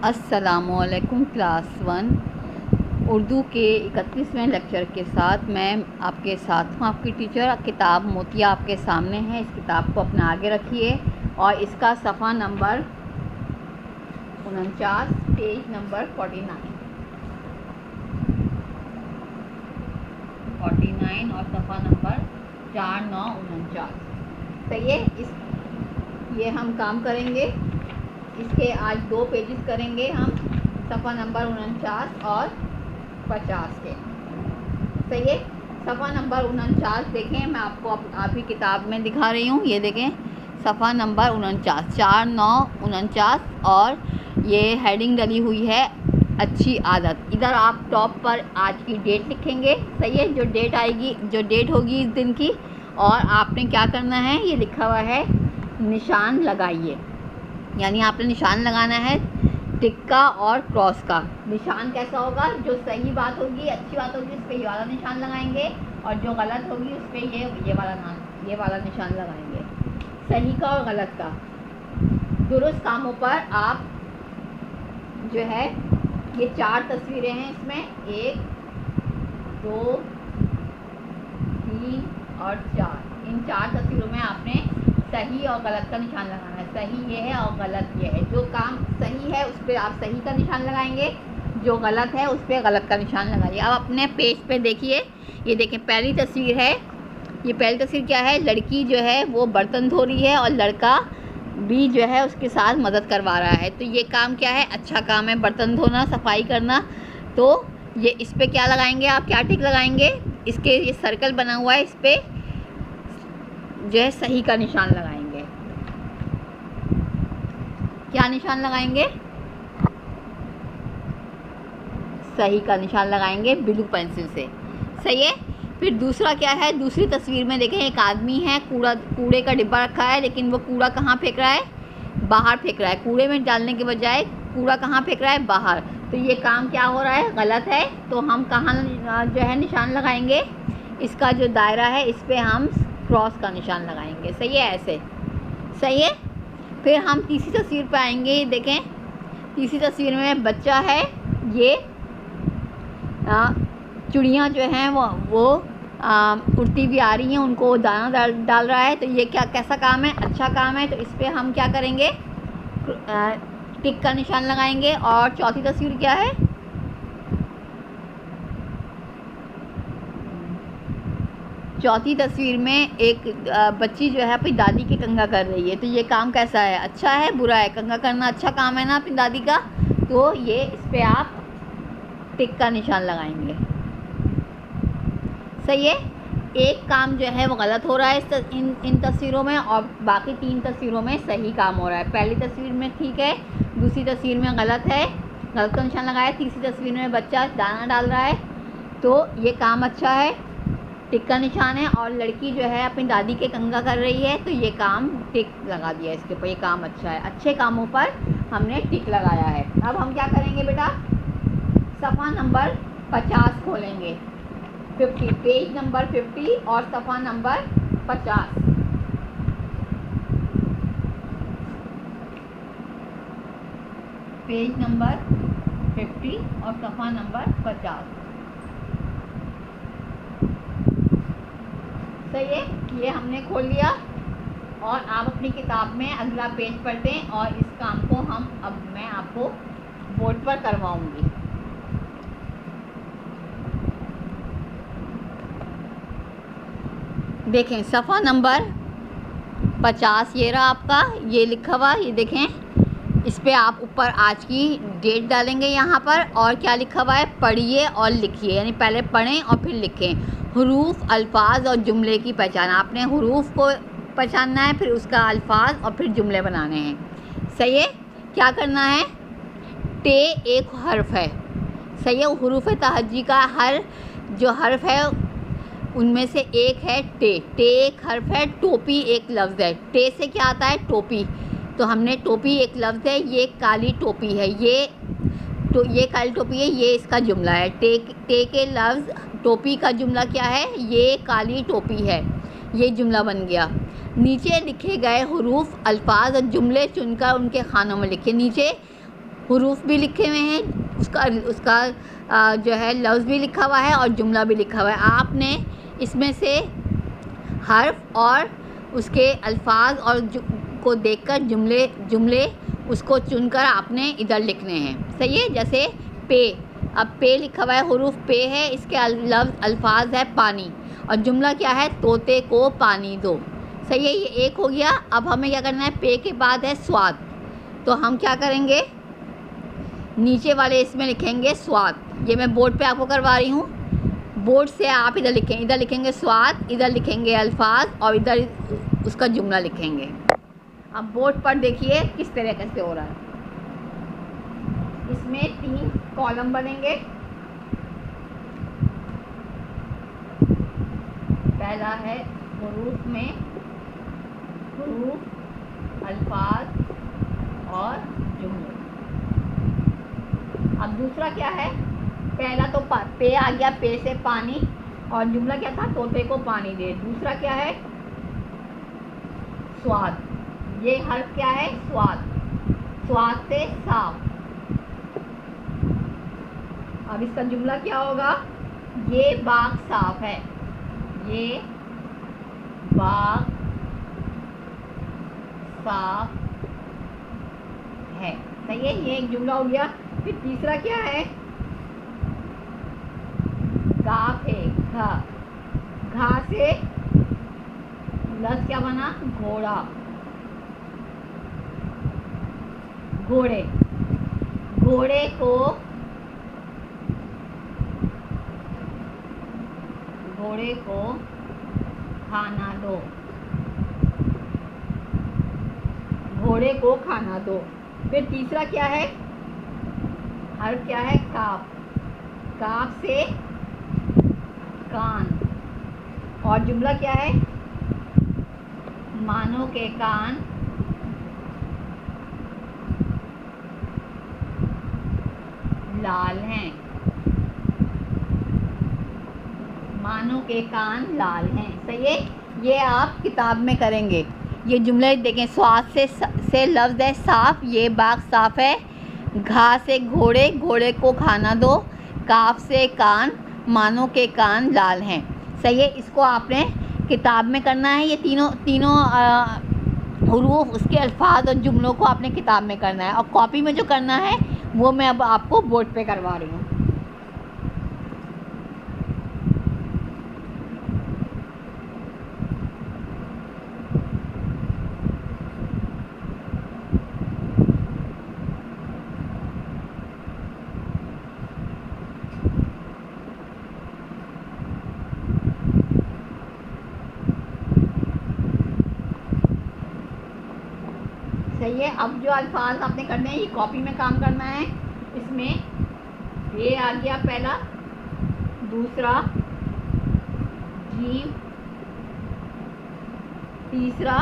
अस्सलामुअलैकुम क्लास 1 उर्दू के 31वें लेक्चर के साथ मैं आपके साथ हूँ। आपकी टीचर। किताब मोतिया आपके सामने है। इस किताब को अपने आगे रखिए और इसका सफ़ा नंबर 49 पेज नंबर 49 और सफ़ा नंबर 4949। सही है। ये हम काम करेंगे। इसके आज 2 पेजेस करेंगे हम, सफ़ा नंबर 49 और 50 के। सही है। सफ़ा नंबर 49 देखें, मैं आपको आप ही किताब में दिखा रही हूँ। ये देखें सफ़ा नंबर 49 49 और ये हेडिंग डली हुई है अच्छी आदत। इधर आप टॉप पर आज की डेट लिखेंगे। सही है। जो डेट आएगी, जो डेट होगी इस दिन की, और आपने क्या करना है, ये लिखा हुआ है निशान लगाइए। यानी आपने निशान लगाना है टिक का और क्रॉस का। निशान कैसा होगा, जो सही बात होगी, अच्छी बात होगी, उस पर ये वाला निशान लगाएंगे, और जो गलत होगी उस पर ये वाला निशान लगाएंगे। सही का और गलत का। दुरुस्त कामों पर आप जो है, ये 4 तस्वीरें हैं इसमें, 1 2 3 और 4। इन 4 तस्वीरों में आपने सही और गलत का निशान लगाना है। सही ये है और गलत ये है। जो काम सही है उस पर आप सही का निशान लगाएंगे, जो गलत है उस पर गलत का निशान लगाइए। अब अपने पेज पे देखिए, ये देखें पहली तस्वीर है। ये पहली तस्वीर क्या है, लड़की जो है वो बर्तन धो रही है और लड़का भी जो है उसके साथ मदद करवा रहा है। तो ये काम क्या है, अच्छा काम है, बर्तन धोना, सफाई करना। तो ये इस पर क्या लगाएंगे आप, क्या टिक लगाएंगे, इसके ये सर्कल बना हुआ है, इस पर जो है सही का निशान लगाएंगे। क्या निशान लगाएंगे, सही का निशान लगाएंगे ब्लू पेंसिल से। सही है। फिर दूसरा क्या है, दूसरी तस्वीर में देखें एक आदमी है, कूड़े का डिब्बा रखा है, लेकिन वो कूड़ा कहाँ फेंक रहा है, बाहर फेंक रहा है। कूड़े में डालने के बजाय कूड़ा कहाँ फेंक रहा है, बाहर। तो ये काम क्या हो रहा है, गलत है। तो हम कहाँ जो है निशान लगाएंगे, इसका जो दायरा है इस पर हम क्रॉस का निशान लगाएंगे। सही है, ऐसे। सही है। फिर हम तीसरी तस्वीर पे आएंगे। देखें तीसरी तस्वीर में बच्चा है, ये चिड़ियाँ जो हैं वो उड़ती भी आ रही हैं, उनको दाना डाल रहा है। तो ये कैसा काम है, अच्छा काम है। तो इस पर हम क्या करेंगे, टिक का निशान लगाएंगे। और चौथी तस्वीर क्या है, चौथी तस्वीर में एक बच्ची जो है अपनी दादी की कंघा कर रही है। तो ये काम कैसा है, अच्छा है, बुरा है। कंघा करना अच्छा काम है ना अपनी दादी का। तो ये इस पर आप टिक का निशान लगाएंगे। सही है। एक काम जो है वो गलत हो रहा है इन तस्वीरों में, और बाकी 3 तस्वीरों में सही काम हो रहा है। पहली तस्वीर में ठीक है, दूसरी तस्वीर में गलत है, गलत का निशान लगाया। तीसरी तस्वीर में बच्चा दाना डाल रहा है, तो ये काम अच्छा है, टिक का निशान है। और लड़की जो है अपनी दादी के कंघा कर रही है, तो ये काम टिक लगा दिया इसके ऊपर, ये काम अच्छा है। अच्छे कामों पर हमने टिक लगाया है। अब हम क्या करेंगे बेटा, सफ़ा नंबर 50 खोलेंगे, 50 पेज नंबर 50 और सफ़ा नंबर 50। पेज नंबर 50 और सफ़ा नंबर 50। सही है। ये हमने खोल लिया, और आप अपनी किताब में अगला पेज पढ़ते हैं, और इस काम को मैं आपको बोर्ड पर करवाऊंगी। देखें सफ़ा नंबर 50 ये रहा आपका, ये लिखा हुआ, ये देखें। इस पे आप ऊपर आज की डेट डालेंगे यहाँ पर, और क्या लिखा हुआ है, पढ़िए और लिखिए। यानी पहले पढ़ें और फिर लिखें। हुरूफ, अल्फाज और जुमले की पहचान। आपने हुरूफ को पहचानना है, फिर उसका अल्फाज और फिर जुमले बनाने हैं। सही है। क्या करना है, टे एक हर्फ है। सही है। हुरूफ तहज्जी का जो हर्फ है उनमें से एक है टे। टे एक हर्फ है। टोपी एक लफ्ज़ है। टे से क्या आता है, टोपी। तो हमने टोपी एक लफ्ज़ है, ये काली टोपी है, ये काली टोपी है, ये इसका जुमला है। टे के लफ्ज़ टोपी का जुमला क्या है, ये काली टोपी है, ये जुमला बन गया। नीचे लिखे गए हुरूफ, अल्फाज और जुमले चुनकर उनके खानों में लिखे। नीचे हुरूफ भी लिखे हुए हैं, उसका जो है लफ्ज़ भी लिखा हुआ है और जुमला भी लिखा हुआ है। आपने इसमें से हर्फ और उसके अल्फाज और को देखकर जुमले उसको चुनकर आपने इधर लिखने हैं। सही है। जैसे पे, अब पे लिखा हुआ है, हुरूफ पे है, इसके लफ्ज़ अल्फाज है पानी, और जुमला क्या है, तोते को पानी दो। सही है, ये एक हो गया। अब हमें क्या करना है, पे के बाद है स्वाद, तो हम क्या करेंगे, नीचे वाले इसमें लिखेंगे स्वाद। ये मैं बोर्ड पे आपको करवा रही हूँ, बोर्ड से आप इधर लिखेंगे, इधर लिखेंगे स्वाद, इधर लिखेंगे अल्फाज और इधर उसका जुमला लिखेंगे। अब बोर्ड पर देखिए किस तरीके से हो रहा है। इसमें 3 कॉलम बनेंगे। पहला है हुरूफ में हुरूफ, अल्फाज और जुमले। अब दूसरा क्या है, पहला तो पे आ गया, पे से पानी, और जुमला क्या था, तोते को पानी दे। दूसरा क्या है, स्वाद, ये हर्फ क्या है, स्वाद, स्वाद से साफ। अब इसका जुमला क्या होगा, ये बाग साफ है, ये बाग साफ है। सही है, ये एक जुमला हो गया। फिर तीसरा क्या है, काफ है, घा, घा से लफ्ज़ क्या बना, घोड़ा, घोड़े, घोड़े को खाना दो, घोड़े को खाना दो। फिर तीसरा क्या है, हर्फ क्या है, काफ, काफ से कान, और जुमला क्या है, मानो के कान लाल हैं, मानो के कान लाल हैं। सही है, ये आप किताब में करेंगे। ये जुमले देखें, स्वाद से लफ्ज़ है साफ, ये बाग साफ है, घा से घोड़े, घोड़े को खाना दो, काफ से कान, मानो के कान लाल हैं। सही है, इसको आपने किताब में करना है। ये तीनों हुरूफ, उसके अल्फाज और जुमलों को आपने किताब में करना है, और कॉपी में जो करना है वो मैं अब आपको बोर्ड पे करवा रही हूँ। सही है, अब जो अल्फाज आपने करने हैं ये कॉपी में काम करना है। इसमें ये आ गया पहला, दूसरा जीव, तीसरा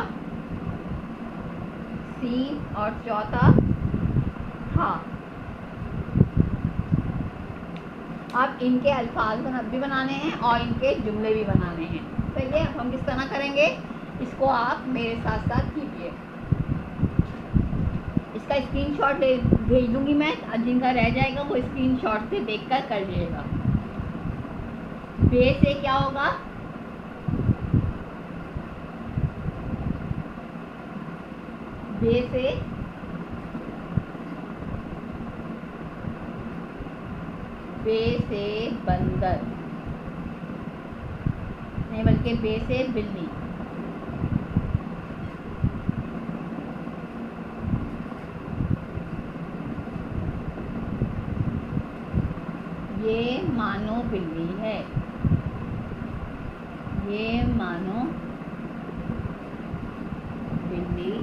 सीन और चौथा हाँ। अब इनके अल्फाज भी बनाने हैं और इनके जुमले भी बनाने हैं। सही है, अब हम किस तरह करेंगे, इसको आप मेरे साथ साथ कीजिए। इसका स्क्रीनशॉट भेज दूंगी मैं, जिनका रह जाएगा वो स्क्रीनशॉट से देखकर कर लीजिएगा। बे से क्या होगा, बे से बंदर नहीं, बल्कि बे से बिल्ली। ये मानो बिल्ली है, ये मानो बिल्ली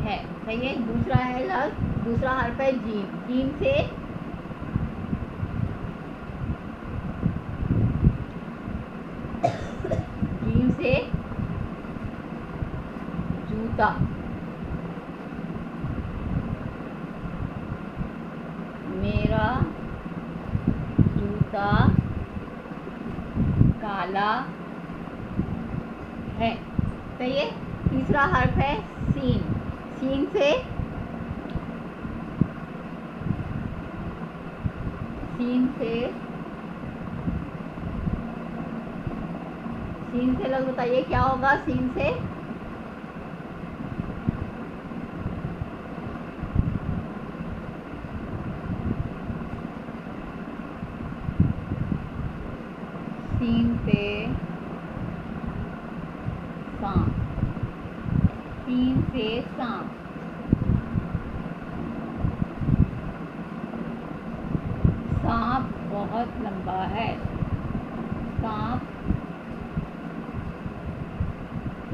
है। सही है, दूसरा है लफ्ज़, दूसरा हर्फ है जीम, जीम से जूता, मेरा जूता काला है। सही है, तीसरा हर्फ है सीन, सीन से सीन से लोग बताइए क्या होगा सीन से? सीन से सांप, सीन से सांप। सांप बहुत लंबा है। सांप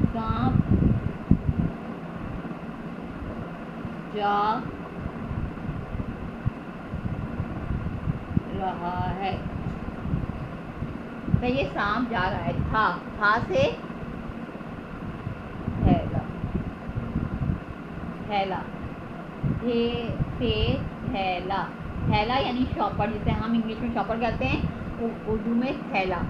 सांप जा रहा है। तो ये सांप जा रहा है। था से थैला, थैला, थे से थैला। थैला यानी शॉपर, जिसे हम इंग्लिश में शॉपर कहते हैं, उर्दू में थैला।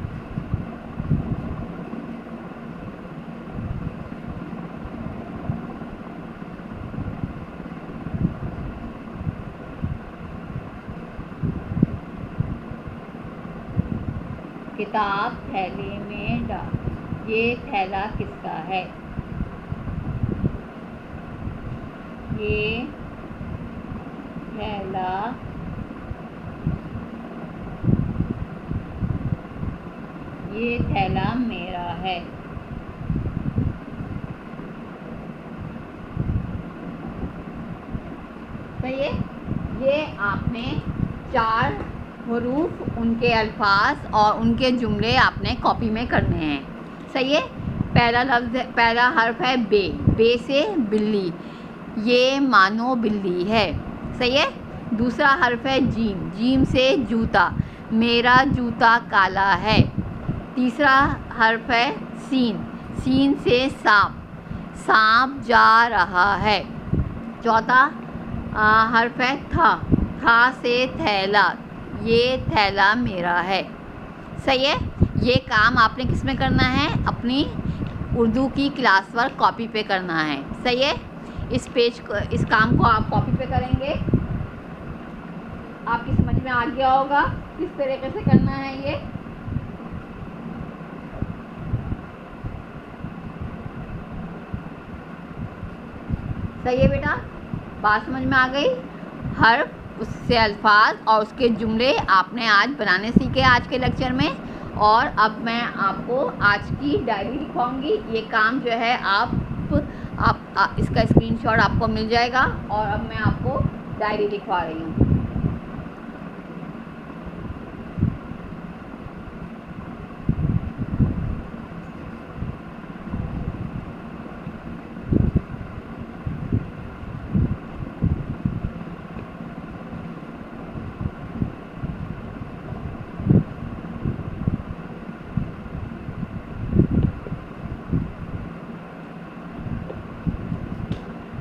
किताब थैले में डाल। ये थैला किसका है? ये थैला मेरा है। सही है। ये आपने 4 हरूफ, उनके अल्फाज और उनके जुमले आपने कॉपी में करने हैं। सही है। पहला हर्फ है बे। बे से बिल्ली, ये मानो बिल्ली है। सही है। दूसरा हर्फ है जीम। जीम से जूता, मेरा जूता काला है। तीसरा हर्फ है सीन। सीन से सांप, सांप जा रहा है। चौथा हर्फ है था से थैला, ये थैला मेरा है। सही है। ये काम आपने किस में करना है? अपनी उर्दू की क्लास वर्क कॉपी पे करना है। सही है। इस काम को आप कॉपी पे करेंगे। आपकी समझ में आ गया होगा किस तरीके से करना है ये। सही है बेटा, बात समझ में आ गई। हर्फ, उससे अल्फाज और उसके जुमले आपने आज बनाने सीखे आज के लेक्चर में। और अब मैं आपको आज की डायरी लिखवाऊंगी। ये काम जो है आप इसका स्क्रीनशॉट आपको मिल जाएगा। और अब मैं आपको डायरी लिखवा रही हूँ।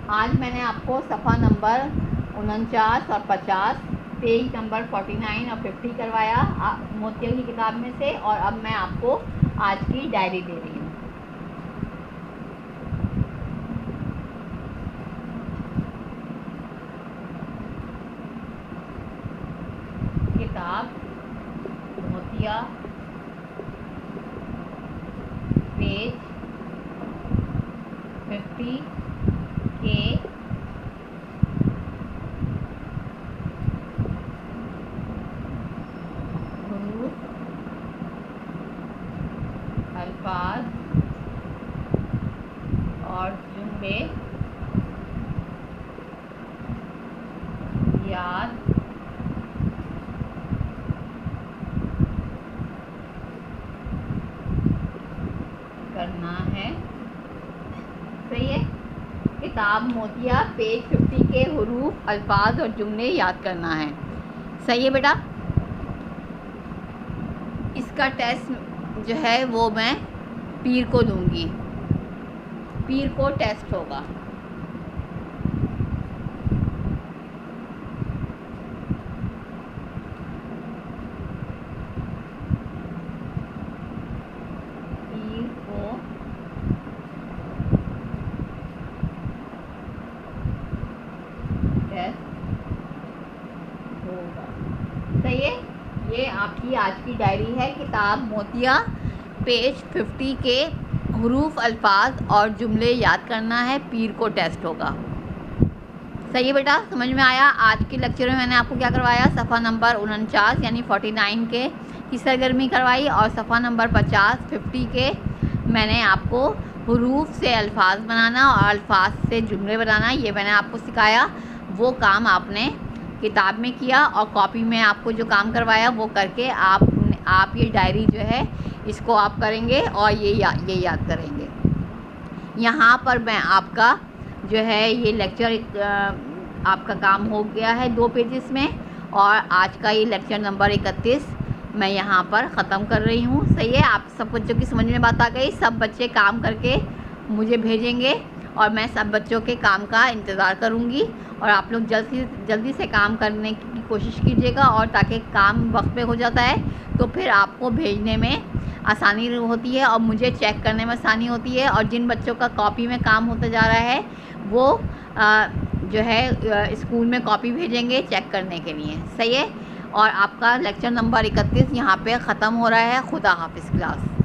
आज मैंने आपको सफ़ा नंबर 49 और 50, पेज नंबर 49 और 50 करवाया मोतिया की किताब में से। और अब मैं आपको आज की डायरी दे रही हूँ। किताब मोतिया, पेज 50 के हुरूफ, अल्फाज और जुमले याद करना है। सही है। किताब मोतिया, पेज 50 के हुरूफ, अल्फाज और जुमले याद करना है। सही है बेटा। इसका टेस्ट जो है वो मैं पीर को दूंगी। पीर को टेस्ट होगा। पीर को टेस्ट होगा। सही है। ये आपकी आज की डायरी है, किताब मोतिया, पेज 50 के हरूफ, अल्फाज और जुमले याद करना है, पीर को टेस्ट होगा। सही है बेटा, समझ में आया। आज के लेक्चर में मैंने आपको क्या करवाया, सफ़ा नंबर 49 यानी 49 के की सरगर्मी करवाई, और सफ़ा नंबर 50 के मैंने आपको हरूफ से अल्फाज बनाना और अल्फाज से जुमले बनाना, ये मैंने आपको सिखाया। वो काम आपने किताब में किया और कॉपी में आपको जो काम करवाया वो करके आप ये डायरी जो है इसको आप करेंगे और ये याद करेंगे। यहाँ पर मैं आपका जो है ये लेक्चर आपका काम हो गया है 2 पेजेस में, और आज का ये लेक्चर नंबर 31 मैं यहाँ पर ख़त्म कर रही हूँ। सही है, आप सब बच्चों की समझ में बात आ गई। सब बच्चे काम करके मुझे भेजेंगे और मैं सब बच्चों के काम का इंतज़ार करूँगी, और आप लोग जल्दी से काम करने की कोशिश कीजिएगा, और ताकि काम वक्त पे हो जाता है तो फिर आपको भेजने में आसानी होती है और मुझे चेक करने में आसानी होती है। और जिन बच्चों का कॉपी में काम होता जा रहा है वो जो है स्कूल में कॉपी भेजेंगे चेक करने के लिए। सही है, और आपका लेक्चर नंबर 31 यहाँ पे ख़त्म हो रहा है। खुदा हाफिज़ क्लास।